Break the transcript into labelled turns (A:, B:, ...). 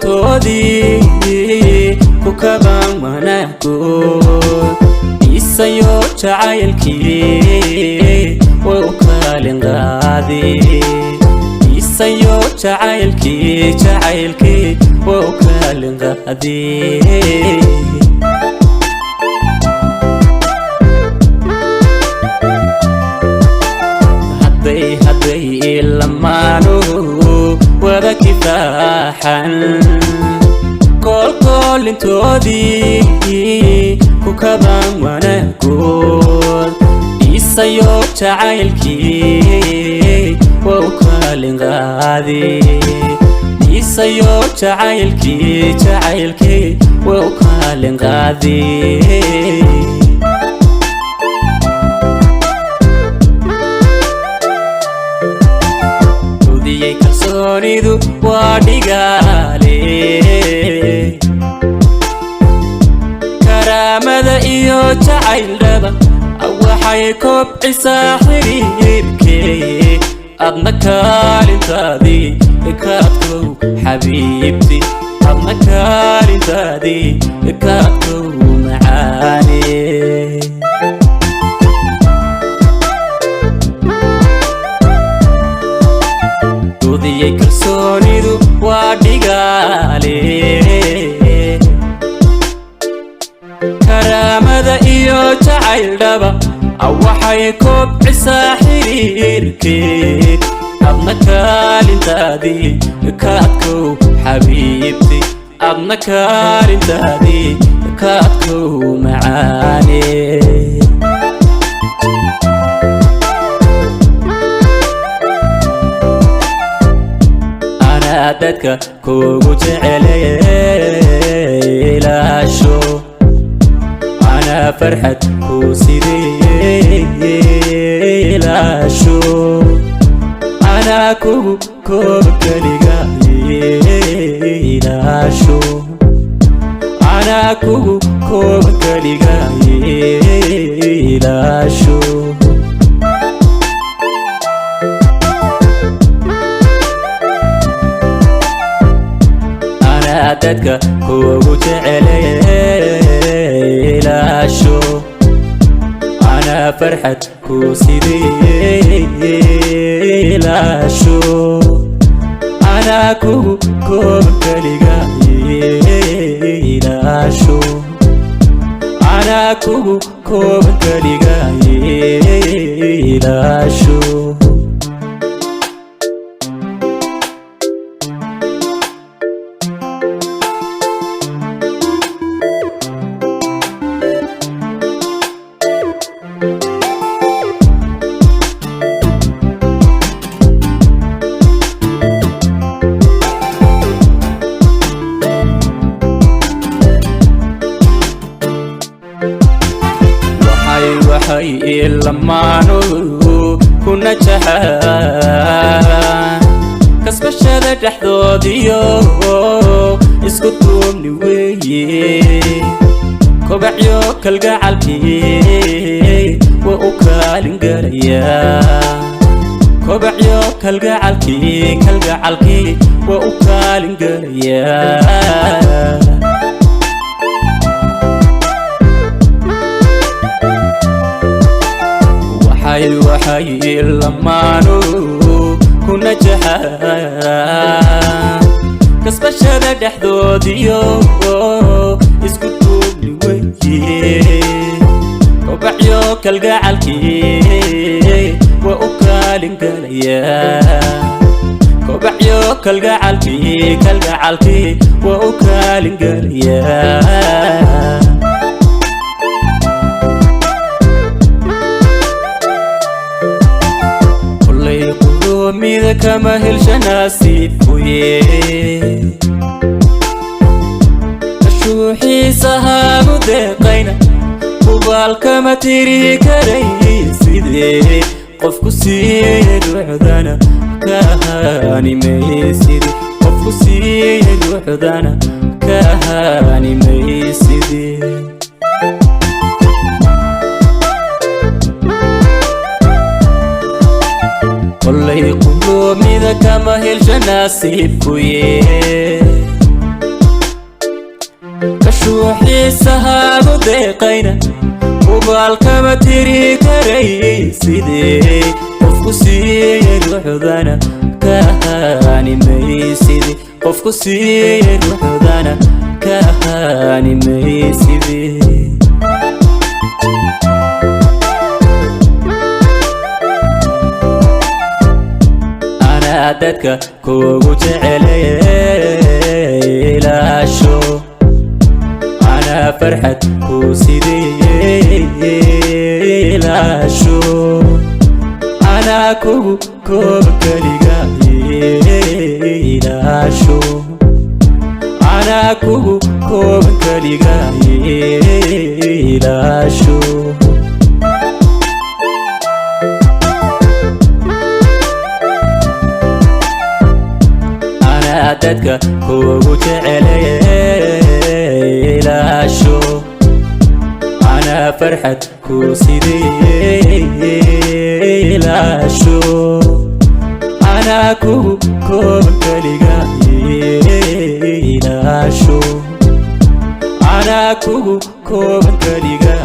A: intoodii ku kabaan wanaagood isayo jacaylkii way u kaalin qaadeen isayo jacaylkii way u kaalin qaadeen hadday ilamaano wada kifaaxan kool intoodii ku kabaan wanaagood isayo jacaylkii way u kaalin qaadeen isayo jacaylkii way u kaalin qaadeen kalsoonidu waa dhigaale karaamada iyo jacayldhaba waxay kobcisaa xiriirkee adna kaalintaadii kaadkow xabiibti adna kaalintaadii kaadkow macaane kalsoonidu waa dhigaale karaamada iyo jacayldhaba waxay kobcisaa xiriirkee adna kaalintaadii kaadkow xabiibti adna kaalintaadii kaadkow macaane dadka kugu jecelaasho ana farxad ku sideelaasho ana kugu kaligaasho ana kugu kaligaasho dadka kugu jecelaasho ana farxad ku sideelaasho ana kugu kaligaasho ana kugu kaligaasho waxay ilamaano kuna jahaan kasbashada dhexdoodiyo isku duubni weeye kobacyo kalgacalkii way u kaalin galayaa kobacyo kalgacalkii way u kaalin galayaa waxay ilamaano kuna jahaan kasbashada dhexdoodiyo isku duubni weeye kobacyo kalgacalkii way u kaalin galayaa kobacyo kalgacalkii way u kaalin galayaa mida kama helsha nasiibkuye shuuxiisahaagu deeqayna ubaalkama tiri karaysidee qofku siiye ducdana kahanimaysidee qofku siiye ducdana kahanimaysidee قلي قلومي ذا كما هلش ناسيبكويه كشوحي سهاب ديقينا وبالكما تري كري سيدي قفكو سير وحدانا كهاني ميسيدي قفكو سير وحدانا كهاني ميسيدي أنا دادك كوغو جعلي لا شو أنا فرحة كوسيدي لا شو أنا كوغو كليغا لا شو أنا كوغو كليغا لا شو أنا دادك كوغو جعلي لا شو أنا فرحة كوسيدي لا شو أنا كوغو كليغا لا شو أنا كوغو كليغا